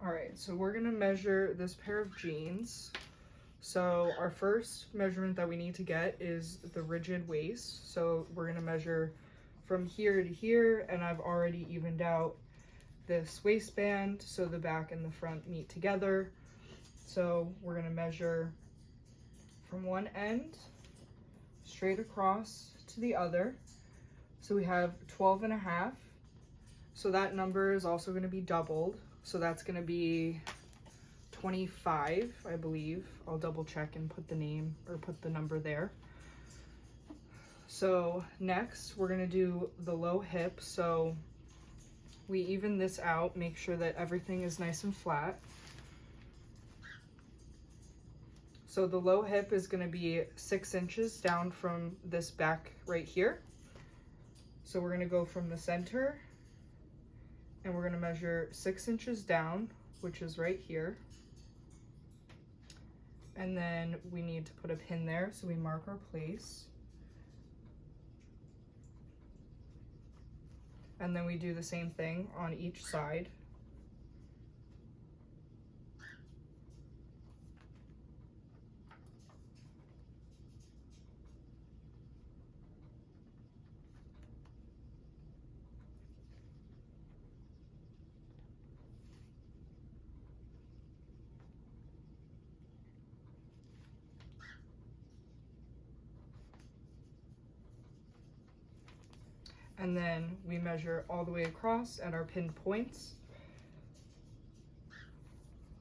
All right, so we're gonna measure this pair of jeans. So our first measurement that we need to get is the rigid waist. So we're gonna measure from here to here, and I've already evened out this waistband so the back and the front meet together. So we're gonna measure from one end straight across to the other. So we have 12.5. So that number is also gonna be doubled. So that's gonna be 25, I believe. I'll double check and put the name or put the number there. So next we're gonna do the low hip. So we even this out, make sure that everything is nice and flat. So the low hip is gonna be 6 inches down from this back right here. So we're gonna go from the center and we're gonna measure 6 inches down, which is right here. And then we need to put a pin there, so we mark our place. And then we do the same thing on each side. And then we measure all the way across at our pin points.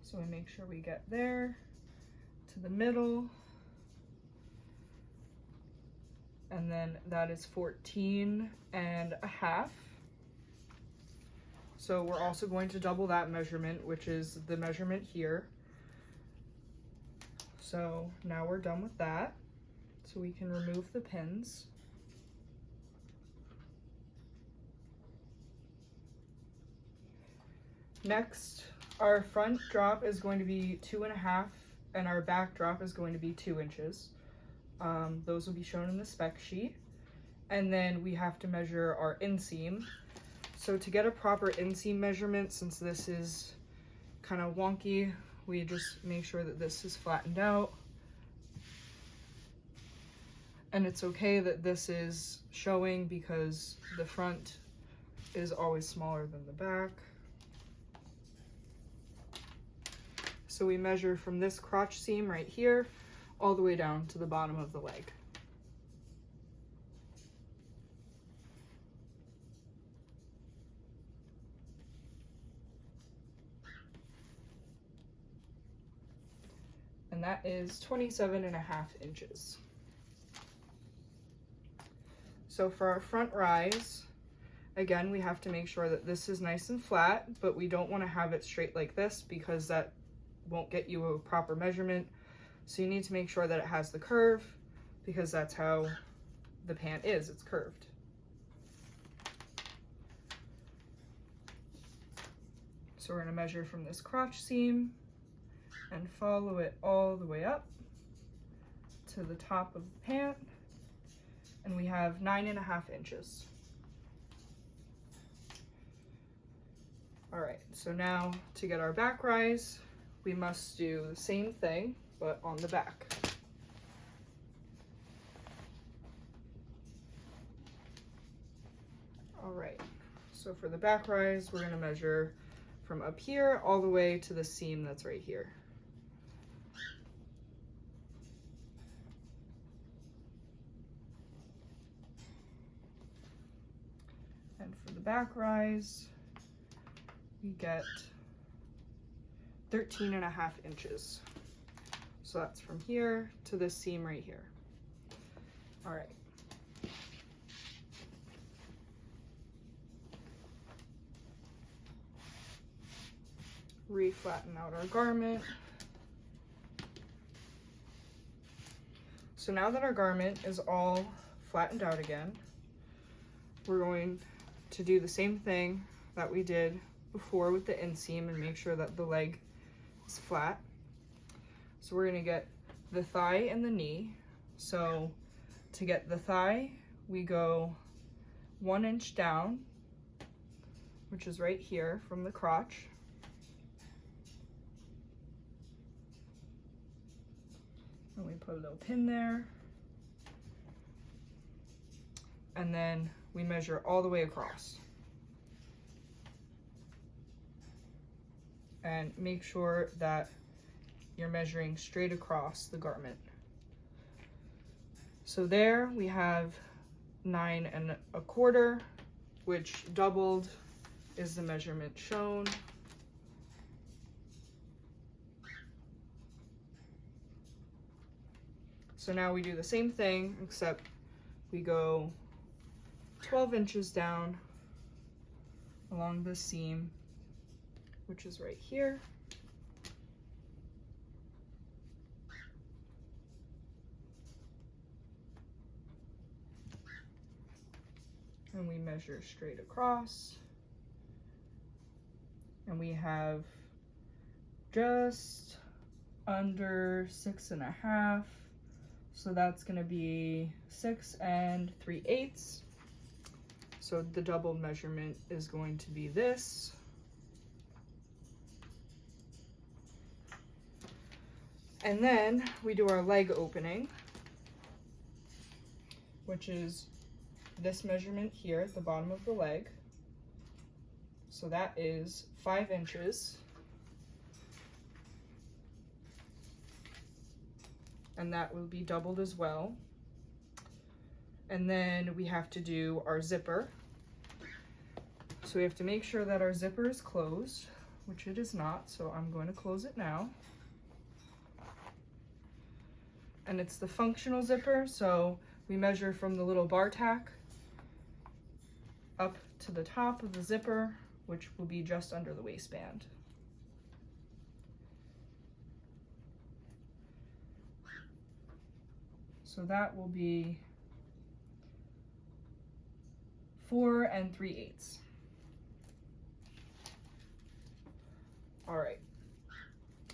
So we make sure we get there to the middle. And then that is 14.5. So we're also going to double that measurement, which is the measurement here. So now we're done with that. So we can remove the pins. Next, our front drop is going to be 2.5 and our back drop is going to be 2 inches. Those will be shown in the spec sheet. And then we have to measure our inseam. So to get a proper inseam measurement, since this is kind of wonky, we just make sure that this is flattened out. And it's okay that this is showing because the front is always smaller than the back. So we measure from this crotch seam right here all the way down to the bottom of the leg. And that is 27.5 inches. So for our front rise, again, we have to make sure that this is nice and flat, but we don't want to have it straight like this because that won't get you a proper measurement. So you need to make sure that it has the curve because that's how the pant is, it's curved. So we're going to measure from this crotch seam and follow it all the way up to the top of the pant. And we have 9.5 inches. All right, so now to get our back rise, we must do the same thing, but on the back. All right, so for the back rise, we're gonna measure from up here all the way to the seam that's right here. And for the back rise, we get 13.5 inches. So that's from here to this seam right here. All right. Re-flatten out our garment. So now that our garment is all flattened out again, we're going to do the same thing that we did before with the inseam and make sure that the leg is flat. So we're gonna get the thigh and the knee. So to get the thigh, we go 1 inch down, which is right here from the crotch. And we put a little pin there. And then we measure all the way across. And make sure that you're measuring straight across the garment. So there we have 9 1/4, which doubled is the measurement shown. So now we do the same thing, except we go 12 inches down along the seam, which is right here. And we measure straight across. And we have just under 6 1/2. So that's gonna be 6 3/8. So the double measurement is going to be this. And then we do our leg opening, which is this measurement here at the bottom of the leg. So that is 5 inches. And that will be doubled as well. And then we have to do our zipper. So we have to make sure that our zipper is closed, which it is not, so I'm going to close it now. And it's the functional zipper, so we measure from the little bar tack up to the top of the zipper, which will be just under the waistband. So that will be 4 3/8. All right.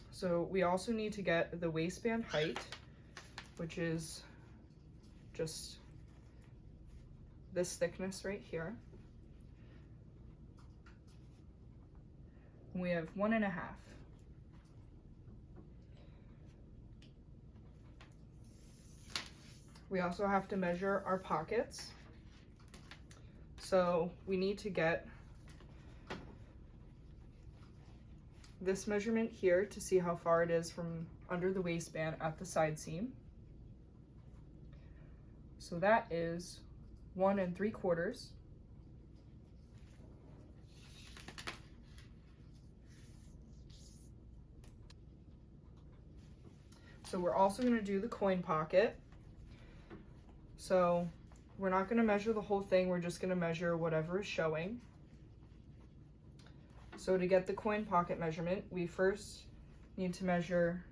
So we also need to get the waistband height, which is just this thickness right here. We have 1 1/2. We also have to measure our pockets. So we need to get this measurement here to see how far it is from under the waistband at the side seam. So that is 1 3/4. So we're also going to do the coin pocket. So we're not going to measure the whole thing, we're just going to measure whatever is showing. So to get the coin pocket measurement, we first need to measure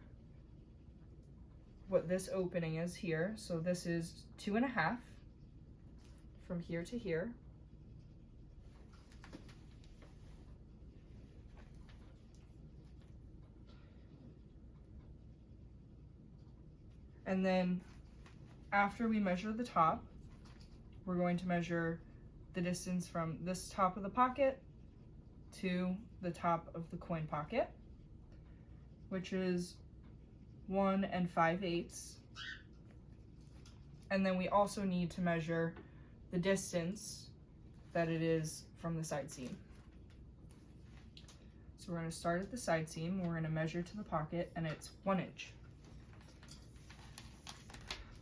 what this opening is here. So this is 2 1/2 from here to here. And then after we measure the top, we're going to measure the distance from this top of the pocket to the top of the coin pocket, which is 1 5/8. And then we also need to measure the distance that it is from the side seam. So we're going to start at the side seam, we're going to measure to the pocket, and it's 1 inch.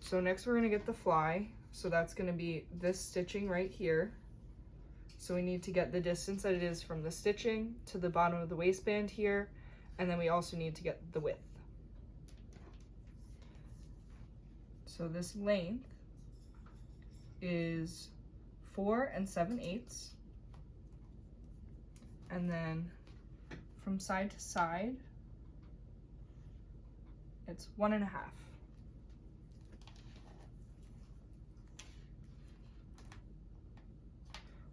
So next we're going to get the fly. So that's going to be this stitching right here. So we need to get the distance that it is from the stitching to the bottom of the waistband here, and then we also need to get the width. So this length is 4 7/8, and then from side to side, it's 1 1/2.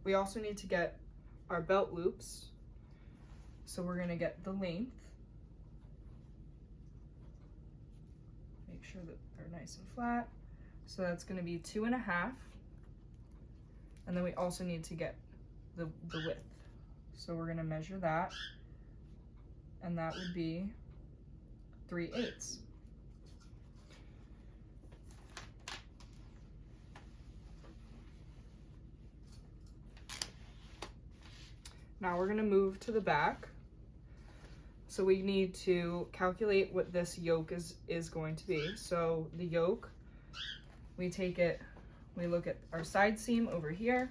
We also need to get our belt loops. So we're going to get the length. Make sure that they're nice and flat. So that's going to be 2 1/2. And then we also need to get the width. So we're going to measure that. And that would be 3/8. Now we're gonna move to the back. So we need to calculate what this yoke is going to be. So the yoke, we take it, we look at our side seam over here.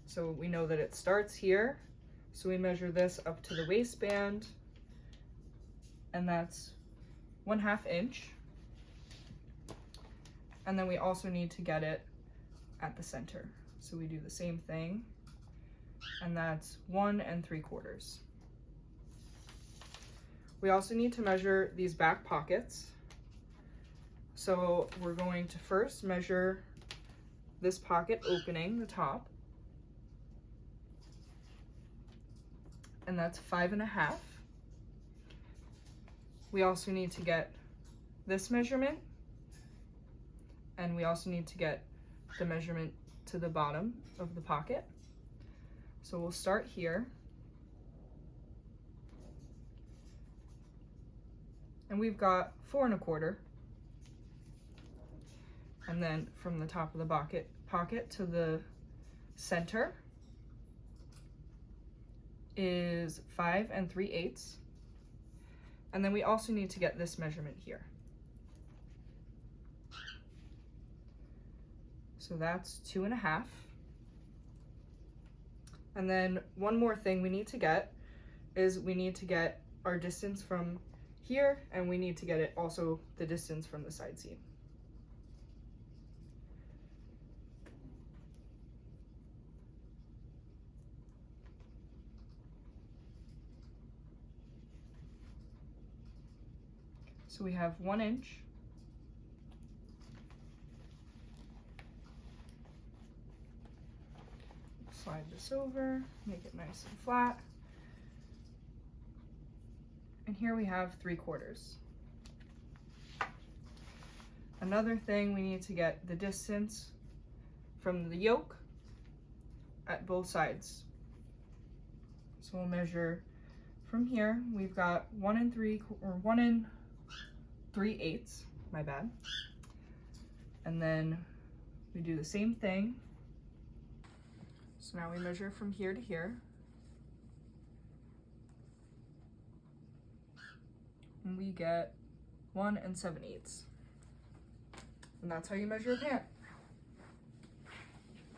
So we know that it starts here. So we measure this up to the waistband, and that's 1/2 inch. And then we also need to get it at the center. So we do the same thing, and that's 1 3/4. We also need to measure these back pockets. So we're going to first measure this pocket opening, the top, and that's 5 1/2. We also need to get this measurement, and we also need to get the measurement to the bottom of the pocket. So we'll start here. And we've got 4 1/4. And then from the top of the pocket to the center is 5 3/8. And then we also need to get this measurement here. So that's 2 1/2. And then one more thing we need to get is we need to get our distance from here, and we need to get it also the distance from the side seam. So we have 1 inch. Slide this over, make it nice and flat. And here we have 3/4. Another thing, we need to get the distance from the yoke at both sides. So we'll measure from here. We've got 1 3/8, my bad. And then we do the same thing. So now we measure from here to here. And we get 1 7/8. And that's how you measure a pant.